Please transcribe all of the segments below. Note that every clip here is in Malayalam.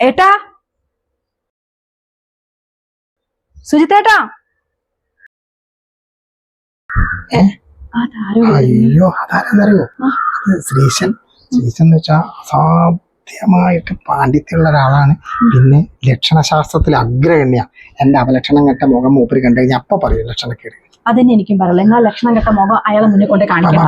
ഏട്ടാ, സുജിത്തേട്ടാ. അയ്യോ, അതാരെന്നറിയോ? ശ്രീശൻ. ശ്രീശൻ എന്ന് വെച്ചാൽ അസാധ്യമായിട്ട് പാണ്ഡിത്യമുള്ള ഒരാളാണ്. പിന്നെ ലക്ഷണശാസ്ത്രത്തിൽ അഗ്രഗണ്യ. എന്റെ അപലക്ഷണം കെട്ട മുഖം മൂപ്പര് കണ്ടു കഴിഞ്ഞാൽ അപ്പൊ പറയും ലക്ഷണക്കേട്. അതന്നെ എനിക്കും പറയല. എന്നാൽ ലക്ഷണം കെട്ട മുഖം അയാളെ മുന്നിൽ കൊണ്ട് കാണിക്കാം.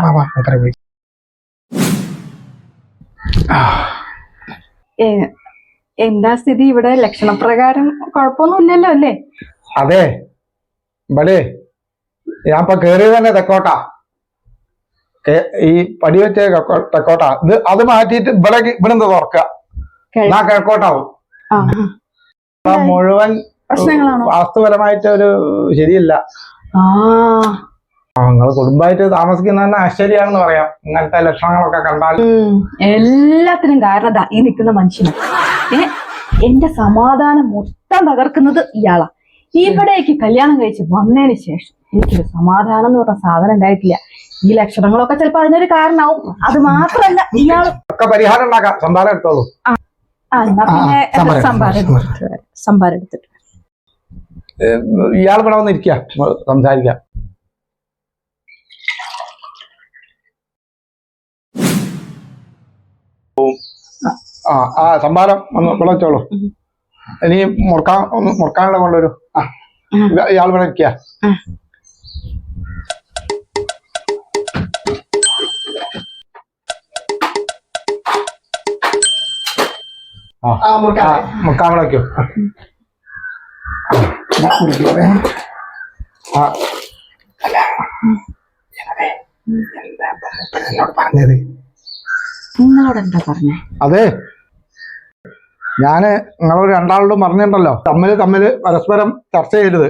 എന്താ സ്ഥിതി ഇവിടെ? ലക്ഷണപ്രകാരം കുഴപ്പമൊന്നുമില്ലല്ലോ അല്ലേ? അതെ, ഇവിടെ ഞാൻ ഇപ്പൊ കേറിയത് തന്നെ തെക്കോട്ടാ. ഈ പടി വെച്ച തെക്കോട്ടാ. ഇത് അത് മാറ്റിയിട്ട് ഇവിടെ തുറക്കുക, കിഴക്കോട്ടാവും. മുഴുവൻ പ്രശ്നങ്ങളാണോ? വാസ്തുപരമായിട്ട് ഒരു ശരിയല്ല. നിങ്ങള് കുടുംബമായിട്ട് താമസിക്കുന്ന ആശ്ചര്യമാണെന്ന് പറയാം. ഇങ്ങനത്തെ ലക്ഷണങ്ങളൊക്കെ കണ്ടാൽ. എല്ലാത്തിനും കാരണം ഈ നിൽക്കുന്ന മനുഷ്യന്. എന്റെ സമാധാനം മൊത്തം തകർക്കുന്നത് ഇയാളാ. ഇവിടേക്ക് കല്യാണം കഴിച്ച് വന്നതിന് ശേഷം എനിക്കൊരു സമാധാനം എന്ന് പറഞ്ഞ സാധനം ഉണ്ടായിട്ടില്ല. ഈ ലക്ഷണങ്ങളൊക്കെ ചിലപ്പോ അതിനൊരു കാരണമാവും. അത് മാത്രല്ല ഇയാളൊക്കെ പരിഹാരം ഉണ്ടാക്കാം. സംഭാരം എടുത്തോളൂ. എന്നാ പിന്നെ സംഭാരം എടുത്തിട്ട് ഇയാൾ ഇവിടെ വന്നിരിക്കുക, സംസാരിക്കാം. സംഭാരം ഒന്ന് വിളച്ചോളൂ. ഇനി മുറുക്കാനുള്ള കൊണ്ടുവരൂ. ഇയാൾ ഇവിടെ ഇരിക്കുക. മുറുക്കാൻ വിളയ്ക്കോ. പറഞ്ഞത് നിങ്ങളോടെന്താ പറഞ്ഞേ? അതെ, ഞാന് നിങ്ങളോട് രണ്ടാളോടും പറഞ്ഞിട്ടുണ്ടല്ലോ, തമ്മില് പരസ്പരം ചർച്ച ചെയ്യരുത്,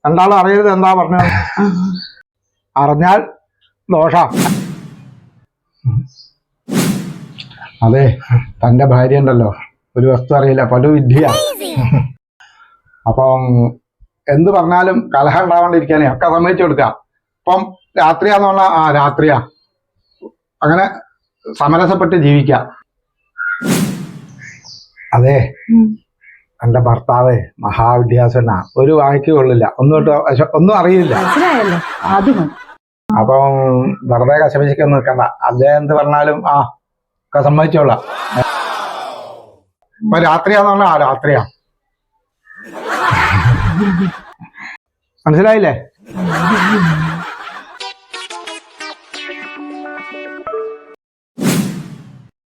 രണ്ടാളും അറിയരുത്. എന്താ പറഞ്ഞത്? അറിഞ്ഞാൽ ദോഷ. അതെ, തന്റെ ഭാര്യ ഉണ്ടല്ലോ, ഒരു വസ്തു അറിയില്ല, പടുവിദ്യ. അപ്പം എന്ത് പറഞ്ഞാലും കലഹം ഉണ്ടാവാണ്ടിരിക്കാനേ ഒക്കെ സമ്മതിച്ചു കൊടുക്കാം. അപ്പം രാത്രിയാന്ന് പറഞ്ഞാൽ രാത്രിയാ, അങ്ങനെ സമരസപ്പെട്ട് ജീവിക്കാം. അതെ, എന്റെ ഭർത്താവ് മഹാവിദ്യാസന, ഒരു വായിക്ക് കൊള്ളില്ല, ഒന്നും അറിയില്ല. അപ്പം വെറുതെ കശപിശക്കൊന്നും നിൽക്കണ്ട. അദ്ദേഹം എന്ത് പറഞ്ഞാലും ഒക്കെ സമ്മതിച്ചോളാം. ഇപ്പൊ രാത്രിയാന്ന് പറഞ്ഞാ രാത്രിയാ. മനസ്സിലായില്ലേ?